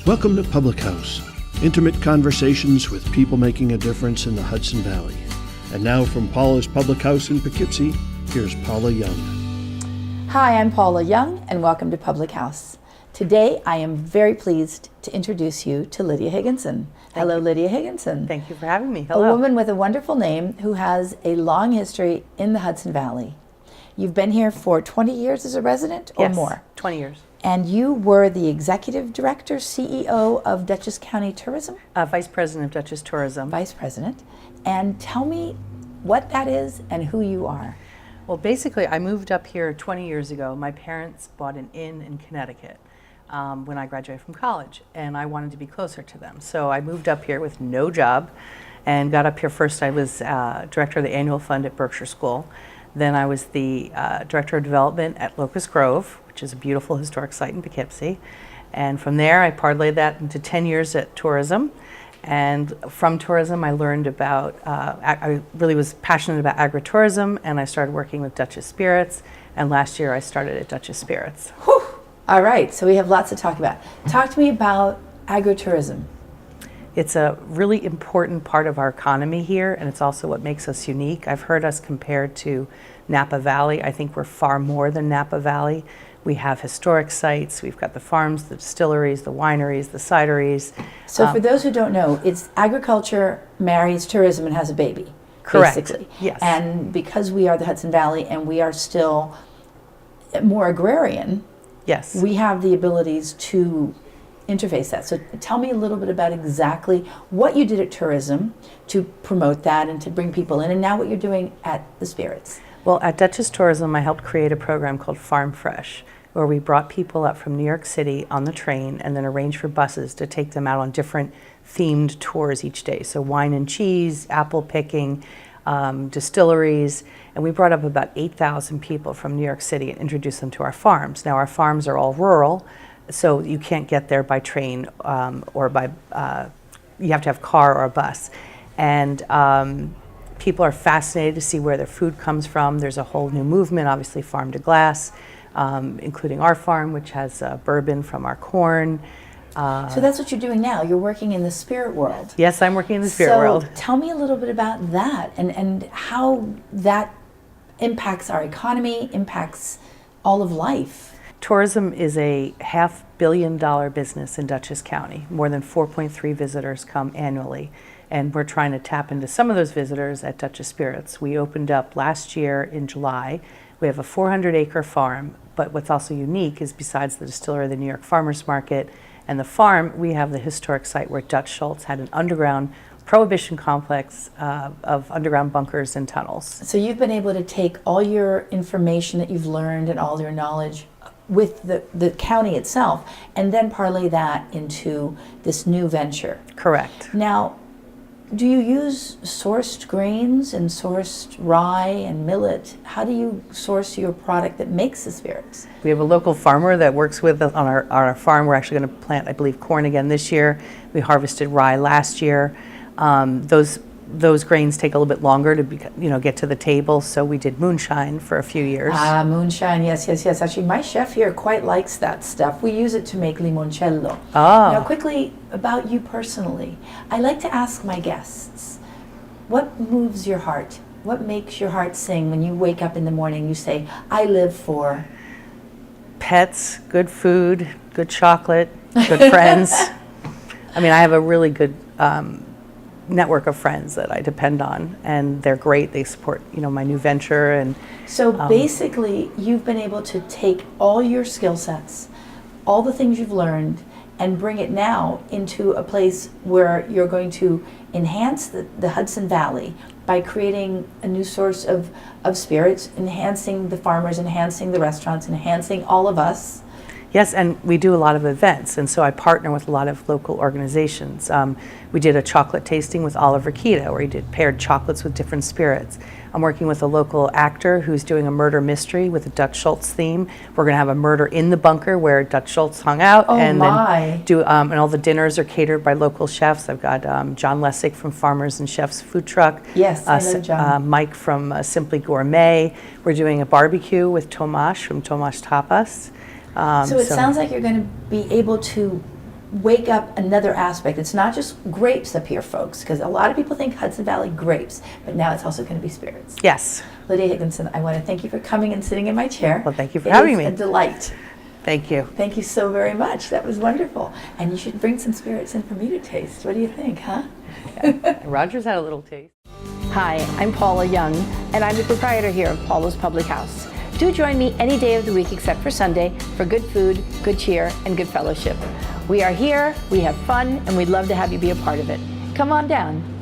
Welcome to Public House, intimate conversations with people making a difference in the Hudson Valley. And now from Paula's Public House in Poughkeepsie, here's Paula Young. Hi, I'm Paula Young, and welcome to Public House. Today, I am very pleased to introduce you to Lydia Higginson. Hello, Lydia Higginson. Thank you for having me. Hello. A woman with a wonderful name who has a long history in the Hudson Valley. You've been here for 20 years as a resident or more? 20 years. And you were the executive director, CEO of Dutchess County Tourism? Vice President of Dutchess Tourism. Vice President. And tell me what that is and who you are. Well, basically, I moved up here 20 years ago. My parents bought an inn in Connecticut when I graduated from college, and I wanted to be closer to them. So I moved up here with no job and got up here first. I was director of the annual fund at Berkshire School. Then I was the director of development at Locust Grove, which is a beautiful historic site in Poughkeepsie. And from there, I parlayed that into 10 years at tourism. And from tourism, I learned about, I really was passionate about agritourism, and I started working with Dutchess Spirits. And last year, I started at Dutchess Spirits. Whew. All right, so we have lots to talk about. Talk to me about agritourism. It's a really important part of our economy here, and it's also what makes us unique. I've heard us compared to Napa Valley. I think we're far more than Napa Valley. We have historic sites. We've got the farms, the distilleries, the wineries, the cideries. So for those who don't know, it's agriculture marries tourism and has a baby. Correct. Basically. Yes. And because we are the Hudson Valley and we are still more agrarian, yes, we have the abilities to interface that. So tell me a little bit about exactly what you did at tourism to promote that and to bring people in, and now what you're doing at the Spirits. Well, at Dutchess Tourism, I helped create a program called Farm Fresh, where we brought people up from New York City on the train and then arranged for buses to take them out on different themed tours each day. So wine and cheese, apple picking, distilleries, and we brought up about 8,000 people from New York City and introduced them to our farms. Now, our farms are all rural, so you can't get there by train or by, you have to have a car or a bus. And people are fascinated to see where their food comes from. There's a whole new movement, obviously farm to glass, including our farm, which has bourbon from our corn. So that's what you're doing now. You're working in the spirit world. Yes, I'm working in the spirit world. So tell me a little bit about that and how that impacts our economy, impacts all of life. Tourism is a $500 million business in Dutchess County. More than 4.3 visitors come annually. And we're trying to tap into some of those visitors at Dutchess Spirits. We opened up last year in July. We have a 400-acre farm, but what's also unique is besides the distillery, the New York Farmers Market, and the farm, we have the historic site where Dutch Schultz had an underground prohibition complex of underground bunkers and tunnels. So you've been able to take all your information that you've learned and all your knowledge with the county itself and then parlay that into this new venture. Correct. Now, do you use sourced grains and sourced rye and millet? How do you source your product that makes the spirits? We have a local farmer that works with us on our farm. We're actually going to plant, I believe, corn again this year. We harvested rye last year. Those grains take a little bit longer to get to the table, so we did moonshine for a few years. Ah, moonshine, yes. Actually, my chef here quite likes that stuff. We use it to make limoncello. Oh. Now, quickly, about you personally. I like to ask my guests, what moves your heart? What makes your heart sing when you wake up in the morning, you say, I live for? Pets, good food, good chocolate, good friends. I mean, I have a really good network of friends that I depend on, and they're great. They support, my new venture. And so basically, you've been able to take all your skill sets, all the things you've learned, and bring it now into a place where you're going to enhance the Hudson Valley by creating a new source of spirits, enhancing the farmers, enhancing the restaurants, enhancing all of us. Yes, and we do a lot of events, and so I partner with a lot of local organizations. We did a chocolate tasting with Oliver Kita, where he did paired chocolates with different spirits. I'm working with a local actor who's doing a murder mystery with a Dutch Schultz theme. We're going to have a murder in the bunker where Dutch Schultz hung out, and then do and all the dinners are catered by local chefs. I've got John Lessick from Farmers and Chefs Food Truck. Yes, I know John. Mike from Simply Gourmet. We're doing a barbecue with Tomasz from Tomasz Tapas. So it sounds like you're going to be able to wake up another aspect. It's not just grapes up here, folks, because a lot of people think Hudson Valley grapes, but now it's also going to be spirits. Yes. Lydia Higginson, I want to thank you for coming and sitting in my chair. Well, thank you for having me. It's a delight. Thank you. Thank you so very much. That was wonderful. And you should bring some spirits in for me to taste. What do you think, huh? Roger's had a little taste. Hi, I'm Paula Young, and I'm the proprietor here of Paula's Public House. Do join me any day of the week except for Sunday for good food, good cheer, and good fellowship. We are here, we have fun, and we'd love to have you be a part of it. Come on down.